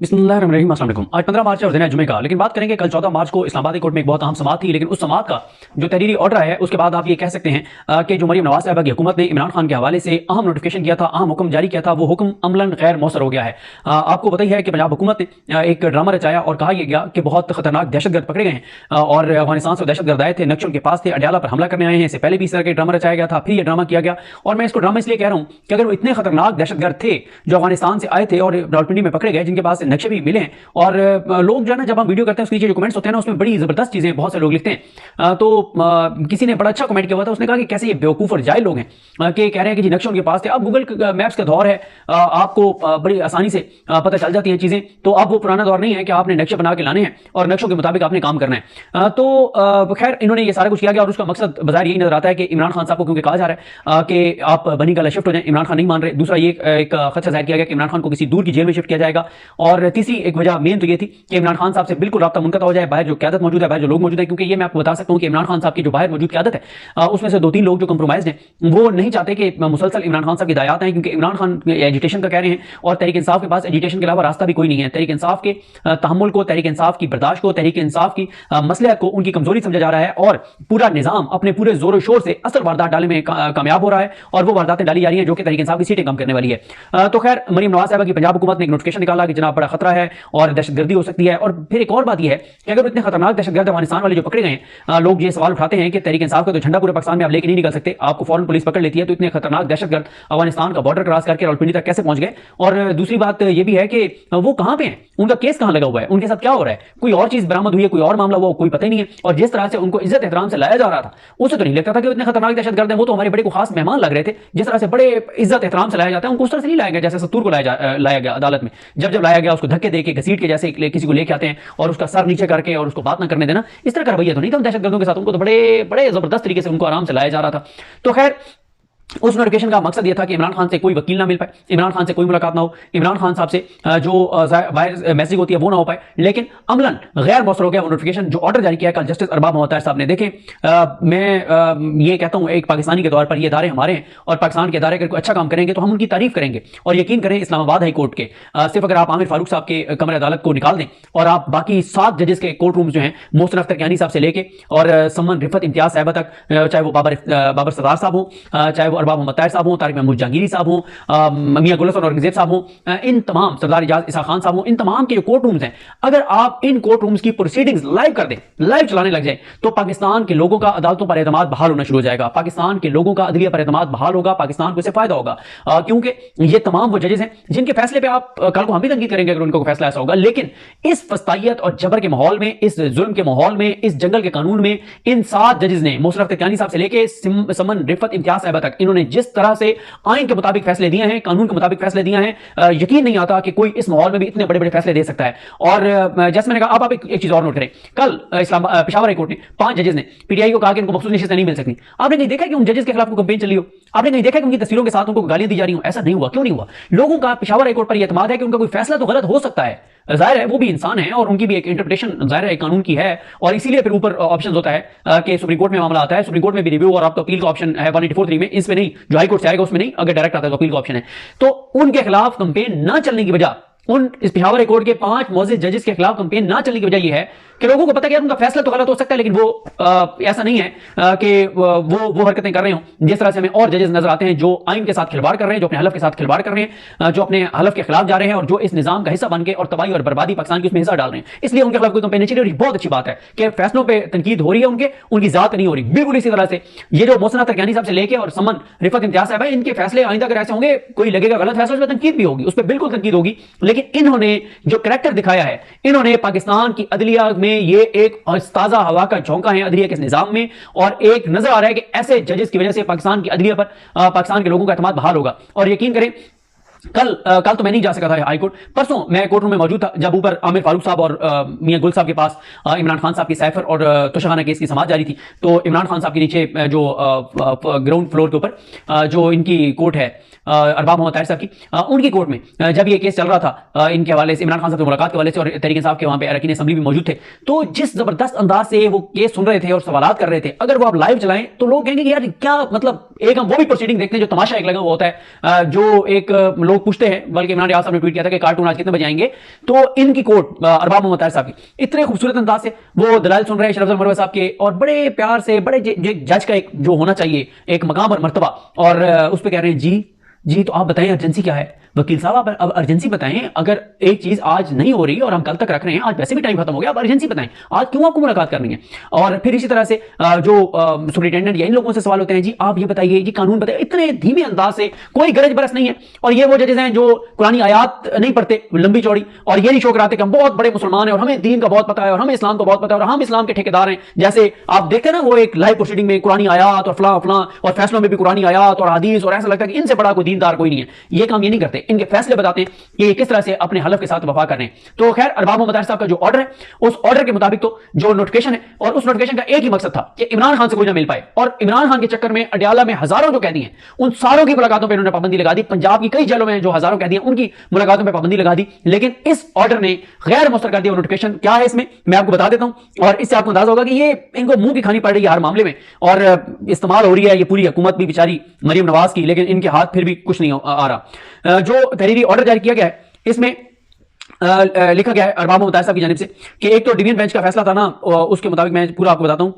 बिस्मिल्लाहिर्रहमानिर्रहीम। अस्सलाम वालेकुम। आज 15 मार्च है और दिन है जुमे का, लेकिन बात करेंगे कल 14 मार्च को इस्लामाबाद कोर्ट में एक बहुत अहम समाअत थी, लेकिन उस समाअत का जो तहरीरी ऑर्डर है उसके बाद आप ये कह सकते हैं कि जो मरीम नवाज साहिबा की हुकूमत ने इमरान खान के हवाले से अहम नोटिफिकेशन किया था, अहम हुक्म जारी किया था, वो हुक्म अमलन गैर मौसर हो गया है। आपको पता ही है कि पंजाब हुकूमत ने एक ड्रामा रचाया और कहा यह गया कि बहुत खतरनाक दहशतगर्द पकड़े गए हैं और अफगानिस्तान से दहशतगर्द आए थे, नक्शल के पास थे, अडयाला पर हमला करने आए हैं। इससे पहले भी इस तरह का ड्रामा रचाया गया था, फिर यह ड्रामा किया गया। और मैं इसको ड्रामा इसलिए कह रहा हूँ कि अगर वो इतने खतरनाक दहशतगर्द थे जो अफगानिस्तान से आए थे और रावलपिंडी में पकड़े गए, जिनके पास नक्शे भी मिले हैं, और लोग जो है ना, जब हम वीडियो करते हैं उसके नीचे जो कमेंट्स होते हैं ना, उसमें बड़ी जबरदस्त चीजें बहुत से लोग लिखते हैं। तो किसी ने बड़ा अच्छा कमेंट किया हुआ था, उसने कहा कि कैसे ये बेवकूफ और जाहिल लोग हैं कि कह रहे हैं कि जी नक्शे उनके पास थे। अब गूगल मैप्स का दौर है, आपको बड़ी आसानी से पता चल जाती हैं चीजें। तो अब वो पुराना दौर नहीं है कि आपने नक्शे बना के लाने हैं और नक्शों के मुताबिक आपने काम करना है। तो खैर इन्होंने ये सारा कुछ किया गया और उसका मकसद बाजार यही नजर आता है कि इमरान खान साहब को क्योंकि कहा जा रहा है कि आप बनी गाला शिफ्ट हो जाए, इमरान खान नहीं मान रहे। दूसरा ये एक खदशा जाहिर किया गया कि इमरान खान को किसी दूर की जेल में शिफ्ट किया जाएगा। और तीसरी एक वजह मेन तो ये थी कि इमरान खान साहब से बिल्कुल राब्ता मुनक़ता हो जाए, बाहर जो क़यादत मौजूद है, बाहर जो लोग मौजूद है, क्योंकि ये मैं आपको बता सकता हूं कि इमरान खान साहब की जो बाहर मौजूद क़यादत है उसमें से 2-3 लोग जो कंप्रोमाइज्ड हैं, वो नहीं चाहते कि मुसलसल इमरान खान साहब की हिदायत आए, क्योंकि इमरान खान एजिटेशन का कह रहे हैं और तहरीक इंसाफ के पास एजिटेशन के अलावा रास्ता भी कोई नहीं है। तहरीक इंसाफ के तहम्मुल को, तहरीक इंसाफ की बर्दाश्त को, तहरीक इंसाफ की मसलिहत को उनकी कमजोरी समझा जा रहा है और पूरा निजाम अपने पूरे जोर शोर से असल वारदात डालने में कामयाब हो रहा है और वो वारदातें डाली जा रही हैं जो कि तहरीक इंसाफ की सीटें कम करने वाली है। तो खैर मरीम नवाज साहिबा की पंजाब हुकूमत ने एक नोटिफिकेशन निकाला कि जनाब बड़ा खतरा है और दहशतगर्दी हो सकती है। और फिर एक और बात यह है कि अगर इतने खतरनाक दहशतगर्द अफगानिस्तान वाले जो पकड़े गए हैं, लोग ये सवाल उठाते हैं कि तहरीक इंसाफ का तो झंडा पूरे पाकिस्तान में आप लेके नहीं निकल सकते, आपको फौरन पुलिस पकड़ लेती है, तो इतने खतरनाक दहशतगर्द अफगानिस्तान का बॉर्डर क्रॉस करके रावलपिंडी तक कैसे पहुंच गए। और दूसरी बात यह भी है कि वो कहां पे हैं, उनका केस कहां लगा हुआ है, उनके साथ क्या हो रहा है, कोई और चीज बरामद हुई है, कोई और मामला हुआ, कोई पता ही नहीं है। और जिस तरह से उनको इज्जत एहतराम से लाया जा रहा था, उससे तो नहीं लगता था कि इतने खतरनाक दहशतगर्द हैं। वो तो हमारे बड़े को खास मेहमान लग रहे थे। जिस तरह से बड़े इज्जत एहतराम से लाया जाता है, उनको उस तरह से नहीं लाया गया जैसे सत्तूर को लाया गया अदालत में। जब लाया गया उसको धक्के देके घसीट के जैसे किसी को लेके आते हैं और उसका सर नीचे करके और उसको बात ना करने देना, इस तरह का रवैया तो नहीं था दहशतगर्दों के साथ। उनको तो बड़े जबरदस्त तरीके से उनको आराम से लाया जा रहा था। तो खैर उस नोटिफिकेशन का मकसद यह था कि इमरान खान से कोई वकील ना मिल पाए, इमरान खान से कोई मुलाकात ना हो, इमरान खान साहब से जो वायर मैसेज होती है वो ना हो पाए। लेकिन अमलन गैर मौसर हो गया वो नोटिफिकेशन। जो ऑर्डर जारी किया कल जस्टिस अरबाब मोहतार साहब ने, देखें मैं ये कहता हूं एक पाकिस्तानी के तौर पर ये इदारे हमारे हैं और पाकिस्तान के इदारे अगर कोई अच्छा काम करेंगे तो हम उनकी तारीफ करेंगे। और यकीन करें इस्लामाबाद हाई कोर्ट के सिर्फ अगर आप आमिर फारूक साहब के कमर अदालत को निकाल दें और आप बाकी 7 जजेस के कोर्ट रूम जो हैं, मोहसिन अख्तर कियानी साहब से लेके और सम्मन रिफत इम्तियाज साहिबा तक, चाहे वो बाबर सदार साहब हो, चाहे वो अरबाब मोहतार साहब हो, तारिक महमूद जहांगीरी साहब हो, मियां गुलशन औरंगजेब साहब हो, इन तमाम सरदार इजाज इसा खान साहब हो, इन तमाम के जो कोर्ट रूम्स हैं, अगर आप इन कोर्ट रूम्स की प्रोसीडिंग्स लाइव कर दें, लाइव चलाने लग जाए, तो पाकिस्तान के लोगों का अदालतों पर एतमाद बहाल होना शुरू हो जाएगा, पाकिस्तान के लोगों का अदलिया पर एतमाद बहाल होगा, पाकिस्तान को इससे फायदा होगा। क्योंकि ये तमाम वो जजेस हैं जिनके फैसले पे आप कल को हम भी तनकीद करेंगे अगर उनका फैसला ऐसा होगा। लेकिन इस फस्तायत और जबर के माहौल में, इस जुल्म के माहौल में, इस जंगल के कानून में इन 7 जजेस ने, मोहसिन अख्तर कियानी साहब से लेके सम्मन रिफत इम्तियाज साहिबा तक, इन्होंने जिस तरह से आइन के मुताबिक फैसले दिए हैं, कानून के मुताबिक फैसले दिए हैं, यकीन नहीं आता कि कोई इस माहौल में भी इतने बड़े बड़े फैसले दे सकता है। और जैसे मैंने कहा, अब आप एक चीज और नोट करें, कल पेशावर हाई कोर्ट ने 5 जजेस ने पीटीआई को कहा कि उनको मखसूस नशिस्तें नहीं मिल सकती। आपने कहीं देखा कि उन जजेस के खिलाफ कंपेन चली हो? आपने कहीं देखा कि उनकी तस्वीरों के साथ उनको गालियां दी जा रही हो? ऐसा नहीं हुआ। क्यों नहीं हुआ? लोगों का पेशावर हाई कोर्ट पर यह एतमाद है कि उनका कोई फैसला तो गलत हो सकता है, जाहिर है वो भी इंसान है और उनकी भी एक इंटरप्रिटेशन जाहिर है कानून की है। और इसीलिए फिर ऊपर ऑप्शन होता है कि सुप्रीम कोर्ट में मामला आता है, सुप्रीम कोर्ट में भी रिव्यू और आपका अपील का ऑप्शन है 184(3) में, इसमें नहीं, जो हाई कोर्ट से आएगा उसमें नहीं, अगर डायरेक्ट आता है तो अपील का ऑप्शन है। तो उनके खिलाफ कंपेन ना चलने की वजह, उन इस पेशावर हाई कोर्ट के 5 मोअज़्ज़िज़ जजेस के खिलाफ कंपेन ना चलने की वजह यह है कि लोगों को पता है उनका फैसला तो गलत हो सकता है, लेकिन वो ऐसा नहीं है कि वो हरकतें कर रहे हो जिस तरह से हमें और जजेस नजर आते हैं जो आइन के साथ खिलवाड़ कर रहे हैं, जो अपने हलफ के साथ खिलवाड़ कर रहे हैं, जो अपने हलफ के खिलाफ जा रहे हैं और जो इस निजाम का हिस्सा बन के और तबाही और बर्बादी पाकिस्तान की उसमें हिस्सा डाल रहे हैं। इसलिए उनके खिलाफ कोई कंपेन नहीं चल रही। बहुत अच्छी बात है कि फैसलों पर तनकीद हो रही है, उनकी जात नहीं हो रही। बिल्कुल इसी तरह से ये जो मोहसिन अख्तर कियानी साहब से लेके और सम्मन रिफत इम्तियाज साहब है, इनके फैसले आइंदा अगर ऐसे होंगे, कोई लगेगा गलत फैसला, उस पर तनकीद भी होगी, उस पर बिल्कुल तनकीद होगी। लेकिन इन्होंने जो करैक्टर दिखाया है, इन्होंने पाकिस्तान की अदलिया में ये एक ताजा हवा का झोंका है अदलिया के निजाम में, और एक नजर आ रहा है कि ऐसे जजेस की वजह से पाकिस्तान की अदलिया पर पाकिस्तान के लोगों का एतमाद बहाल होगा। और यकीन करें कल तो मैं नहीं जा सका था हाई कोर्ट, परसों मैं कोर्ट रूम में मौजूद था जब ऊपर आमिर फारूक साहब और मियां गुल साहब के पास इमरान खान साहब की साइफर और तोशाखाना केस की समाअत जारी थी। तो इमरान खान साहब के नीचे जो ग्राउंड फ्लोर के ऊपर जो इनकी कोर्ट है अरबाब मोहतार साहब की, उनकी कोर्ट में जब ये केस चल रहा था इनके हवाले से, इमरान खान साहब से मुलाकात के हवाले से, और तहरीक इंसाफ के वहां पे अरकान असेंबली भी मौजूद थे, तो जिस जबरदस्त अंदाज से वो केस सुन रहे थे और सवालात कर रहे थे, अगर वो आप लाइव चलाएं तो लोग कहेंगे कि यार क्या मतलब एक हम वो भी प्रोसीडिंग देखते हैं जो तमाशा एक लगा हुआ होता है, जो एक लोग पूछते हैं, बल्कि इमरान रियाज साहब ने ट्वीट किया था कि कार्टून आज कितने बजे आएंगे, तो इनकी कोर्ट अरबाब मोहम्मद ताहिर साहब की इतने खूबसूरत अंदाज से वो दलाल सुन रहे हैं शरफ मरवा साहब के, और बड़े प्यार से, बड़े जज का एक जो होना चाहिए एक मकाम और मर्तबा, और उस पर कह रहे हैं जी तो आप बताएं अर्जेंसी क्या है। वकील साहब आप अब अर्जेंसी बताएं, अगर एक चीज आज नहीं हो रही और हम कल तक रख रहे हैं, आज वैसे भी टाइम खत्म हो गया, आप अर्जेंसी बताएं, आज क्यों आपको मुलाकात करनी है। और फिर इसी तरह से जो सुपरिटेंडेंट या इन लोगों से सवाल होते हैं, जी आप ये बताइए, जी कानून बताइए, इतने धीमे अंदाज से, कोई गरज बरस नहीं है। और ये वो जजेस हैं जो कुरानी आयात नहीं पढ़ते लंबी चौड़ी, और ये नहीं शो कराते कि हम बहुत बड़े मुसलमान हैं और हमें दीन का बहुत पता है और हमें इस्लाम का बहुत पता है और हम इस्लाम के ठेकेदार हैं। जैसे आप देखते हैं ना, वो एक लाइव प्रोसीडिंग में कुरानी आयात और फलां फलां, और फैसलों में भी कुरानी आयात और हदीस, और ऐसा लगता है कि इनसे बड़ा कोई दीनदार कोई नहीं है। ये काम ये नहीं करते, इनके फैसले बताते हैं कि किस तरह से अपने हलफ के साथ वफा कर रहे हैं। तो खैर अरबाब मोहम्मद ताहिर साहब का जो ऑर्डर है, उस ऑर्डर के मुताबिक तो जो नोटिफिकेशन है, और उस नोटिफिकेशन का एक ही मकसद था कि इमरान खान से कोई ना मिल पाए, और इमरान खान के चक्कर में अडयाला में हजारों जो कैदी हैं उन सारों की मुलाकातों पर इन्होंने पाबंदी लगा दी। पंजाब की कई जेलों में जो हजारों कैदी हैं उनकी मुलाकातों पर पाबंदी लगा दी। लेकिन इस ऑर्डर ने गैर मुस्तरद कर दिया। नोटिफिकेशन क्या है इसमें मैं आपको बता देता हूं, और इससे आपको अंदाजा होगा कि ये इनको मुंह की खानी पड़ रही है हर मामले में, और इस्तेमाल हो रही है ये पूरी हुकूमत भी बेचारी मरीम नवाज की, लेकिन इनके हाथ फिर भी कुछ नहीं आ रहा। जो तहरीरी ऑर्डर जारी किया गया है, इसमें लिखा गया है अरबाब मोहम्मद ताहिर साहब की जानिब से कि एक तो डिवीजन बेंच का फैसला था ना, उसके मुताबिक मैं पूरा आपको बताता हूं।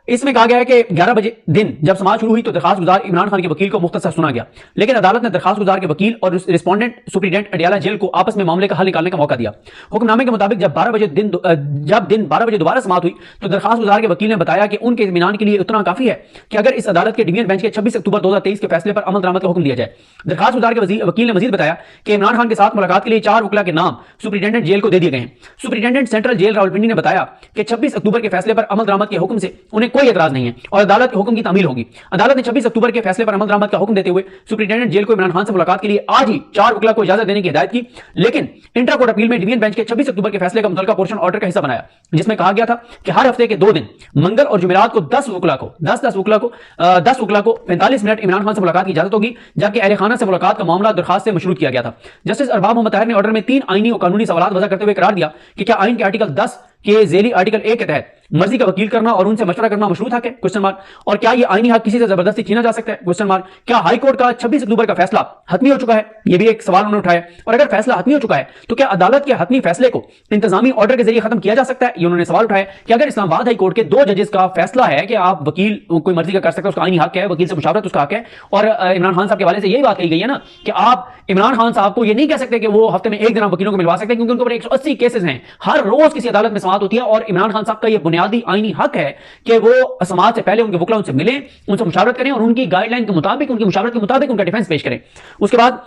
इसमें कहा गया है कि 11 बजे दिन जब समाअत शुरू हुई तो दरखास्त गुजार इमरान खान के वकील को मुख्तसर सुना गया, लेकिन अदालत ने दरखास्त गुजार के वकील और रिस्पोंडेंट सुप्रीडेंट अडयाला जेल को आपस में मामले का हल निकालने का मौका दिया। हुक्मनामे के मुताबिक जब दिन 12 बजे दोबारा समाअत हुई तो दरखास्त गुजार के वकील ने बताया कि उनके इत्मीनान के लिए उतना काफी है कि अगर इस अदालत के डिवीजन बेंच के 26 अक्टूबर 2023 के फैसले पर अमल दरामद का हुक्म दिया जाए। दरखास्त गुजार के वकील ने मजीद बताया कि इमरान खान के साथ मुलाकात के लिए 4 वकला के नाम सुप्रीडेंटेंट जेल को दे दिए गए हैं। सुप्रीडेंटेंट सेंट्रल जेल रावलपिंडी ने बताया कि 26 अक्टूबर के फैसले पर अमल दरामद के हुक्म से उन्हें कोई एतराज नहीं है और अदालत के हुक्म की तामील होगी। अदालत ने 26 अक्टूबर के फैसले पर अमल दरामद का हुक्म देते हुए सुप्रीडेंटेंट जेल को इमरान खान से मुलाकात के लिए आज ही 4 वकला को इजाजत देने की हिदायत की, लेकिन इंट्रा कोर्ट अपील में डिवीजन बेंच के 26 अक्टूबर के फैसले का मुतल्लिका पोर्शन ऑर्डर का हिस्सा बनाया, जिसमें कहा गया था कि हर हफ्ते के 2 दिन मंगल और जुमेरात को 10 वकला को 45 मिनट इमरान खान से मुलाकात की इजाजत होगी, जबकि अहले खाना से मुलाकात का मामला दरखास्त से मशरूत किया गया था। जस्टिस अरबाब मोहम्मद ताहिर ने ऑर्डर में 3 आईनी और कानूनी सवालात वजह करते हुए करार दिया कि क्या आइन के आर्टिकल 10 के झेली आर्टिकल 1 के तहत मर्जी का वकील करना और उनसे मशवरा करना मशरूत हक है, क्वेश्चन मार्क, और क्या यह आईनी हक किसी से जबरदस्ती छीना जा सकता है, क्वेश्चन मार्क, क्या हाई कोर्ट का 26 अक्टूबर का फैसला हतमी हो चुका है, यह भी एक सवाल उन्होंने उठाया, और अगर फैसला हतमी हो चुका है तो क्या अदालत के हतमी फैसले को इंतजामी ऑर्डर के जरिए खत्म किया जा सकता है, ये उन्होंने सवाल उठाया कि अगर इस्लामाबाद हाई कोर्ट के 2 जजेस का फैसला है कि आप वकील कोई मर्जी का कर सकते हैं, उसका आईनी हक है, वकील से मुशावरत उसका हक है, और इमरान खान साहब के हवाले से यही बात कही गई है ना कि आप इमरान खान साहब को यह नहीं कह सकते कि वो हफ्ते में एक दिन आप वकीलों को मिलवा सकते हैं, क्योंकि उनके ऊपर 180 केसेस हैं, हर रोज किसी अदालत में समाअत होती है, और इमरान खान साहब का यह बुनियादी आईनी हक है कि वो समाअत से पहले उनके वकला उनसे मिलें, उनसे मुशावरत करें और उनकी गाइडलाइन के मुताबिक, उनकी मुशावरत के मुताबिक उनका डिफेंस पेश करें। उसके बाद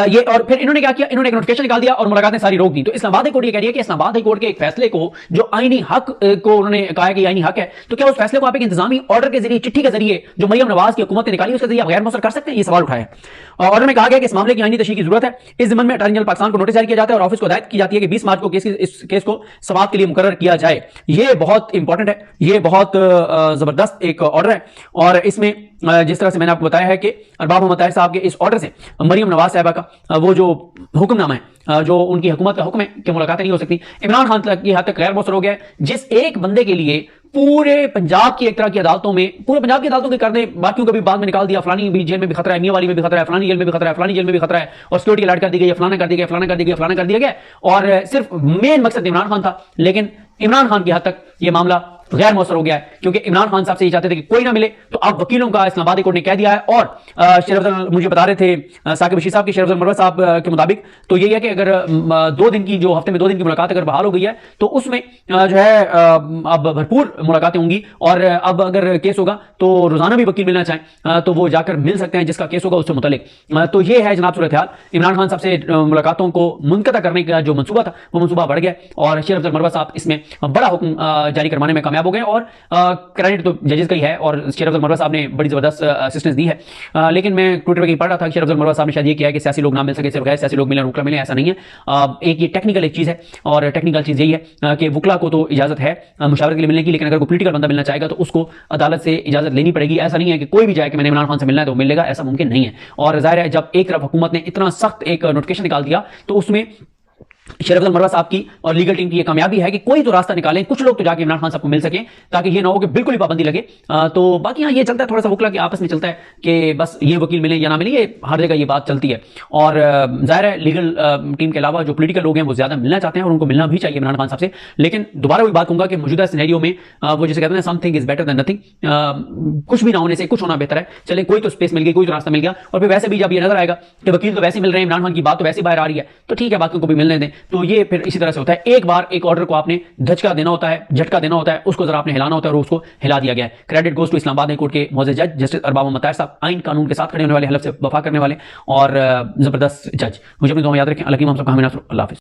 ये, और फिर इन्होंने क्या किया, इन्होंने एक नोटिफिकेशन निकाल दिया और मुलाकातें सारी रोक दी। तो इस्लामाबाद हाई कोर्ट ये कह रही है कि इस्लामाबाद हाई कोर्ट के एक फैसले को, जो आईनी हक को उन्होंने कहा है कि आईनी हक है, तो क्या उस फैसले को आप एक इंतजामी ऑर्डर के जरिए, चिट्ठी के जरिए जो मरियम नवाज की हुकूमत ने निकाली उसके जरिए आप गैर मौसर कर सकते हैं, ये सवाल उठाया। ऑर्डर में कहा गया कि इस मामले की आईनी तशरीह की जरूरत है। इस जिम्मन में अटॉर्नी जनरल पाकिस्तान को नोटिस जारी किया जाता है और ऑफिस को हिदायत की जाती है कि 20 मार्च को इस केस को समाअत के लिए मुकर्रर किया जाए। ये बहुत इंपॉर्टेंट है, ये बहुत जबरदस्त एक ऑर्डर है, और इसमें जिस तरह से मैंने आपको बताया है कि अरबाब मोहम्मद ताहिर साहब के इस ऑर्डर से मरियम नवाज साहिबा का वो जो हुक्मनामा है, जो उनकी हुकूमत का हुक्म है कि मुलाकातें नहीं हो सकती, इमरान खान तक की हद तक गैर मौसर हो गया है। जिस एक बंदे के लिए पूरे पंजाब की एक तरह की अदालतों में, पूरे पंजाब की अदालतों के कर दे, बाकियों को भी बाद में निकाल दिया, फलानी भी जेल में भी खतरा है, मियां वाली में भी खतरा है, फलानी जेल में भी खतरा है, फलानी जेल में भी खतरा है, और सिक्योरिटी अलर्ट कर दी गई है, फलाना कर दिया गया, फलाना कर दिया गया, फलाना कर दिया गया, और सिर्फ मेन मकसद इमरान खान था। लेकिन इमरान खान की हद तक यह मामला गैर मौसर हो गया है, क्योंकि इमरान खान साहब से ये चाहते थे कि कोई ना मिले, तो अब वकीलों का इस्लामाबाद कोर्ट ने कह दिया है। और शरीफ मुझे बता रहे थे साकिब बशीर साहब के, शरीफ मरवा साहब के मुताबिक तो यही है कि अगर 2 दिन की, जो हफ्ते में 2 दिन की मुलाकात अगर बहाल हो गई है तो उसमें जो है अब भरपूर मुलाकातें होंगी, और अब अगर केस होगा तो रोजाना भी वकील मिलना चाहें तो वो जाकर मिल सकते हैं जिसका केस होगा उससे मुतल्लिक। तो ये है जनाब सूरत हाल। इमरान खान साहब से मुलाकातों को मुनक़ता करने का जो मनसूबा था वो मनसूबा बढ़ गया, और शरीफ मरवा साहब इसमें बड़ा हुक्म जारी करवाने में कामयाब हो गए, और क्रेडिट तो जजेस का ही है, और शरीफ मरवा साहब ने बड़ी जबरदस्त असिस्टेंस दी है। लेकिन मैं ट्विटर पर पढ़ रहा था कि शरीफ मरवा साहब ने शायद ये किया है कि सियासी लोग ना मिल सके, सिर्फ गैर सियासी लोग मिले, वकला मिले, ऐसा नहीं है। एक ये टेक्निकल एक चीज है, और टेक्निकल चीज यही है कि वकला को तो इजाजत है मुशावरत के लिए मिलने की, लेकिन अगर कोई पॉलिटिकल बंदा मिलना चाहेगा तो उसको अदालत से इजाजत लेनी पड़ेगी। ऐसा नहीं है कि कोई भी जाए कि मैंने इमरान खान से मिलना है तो मिलेगा, ऐसा मुमकिन नहीं है। और जाहिर है जब एक तरफ हुकूमत ने इतना सख्त एक नोटिफिकेशन निकाल दिया तो उसमें शरीफ अफजल मरवा साहब की और लीगल टीम की ये कामयाबी है कि कोई तो रास्ता निकालें, कुछ लोग तो जाके इमरान खान साहब को मिल सके, ताकि ये ना हो कि बिल्कुल ही पाबंदी लगे। तो बाकी हाँ ये चलता है, थोड़ा सा वकला के आपस में चलता है कि बस ये वकील मिले या ना मिले, ये हर जगह ये बात चलती है। और जाहिर है लीगल टीम के अलावा जो पोलिटिकल लोग हैं वो ज्यादा मिलना चाहते हैं और उनको मिलना भी चाहिए इमरान खान साहब से। लेकिन दोबारा वही बात कहूंगा कि मौजूदा सिनेरियो में वो जैसे कहते हैं something is better than nothing, कुछ भी ना होने से कुछ होना बेहतर है। चले कोई तो स्पेस मिल गई, कोई तो रास्ता मिल गया। और फिर वैसे भी जब ये नजर आएगा कि वकील तो वैसे मिल रहे हैं, इमरान खान की बात तो वैसे बाहर आ रही है, तो ठीक है बाकियों को भी मिलने दें। तो ये फिर इसी तरह से होता है, एक बार एक ऑर्डर को आपने धचका देना होता है, झटका देना होता है, उसको जरा आपने हिलाना होता है और उसको हिला दिया गया है। Credit goes to Islamabad high court के मौजूद जज जस्टिस अरबाब मोहम्मद ताहिर साहब, आइन कानून के साथ खड़े होने वाले, हलफ से वफा करने वाले और जबरदस्त जज। मुझे अपनी दुआ में याद रखें। अल्लाह की हम सबका हमें नस्र। अल्लाह हाफिज़।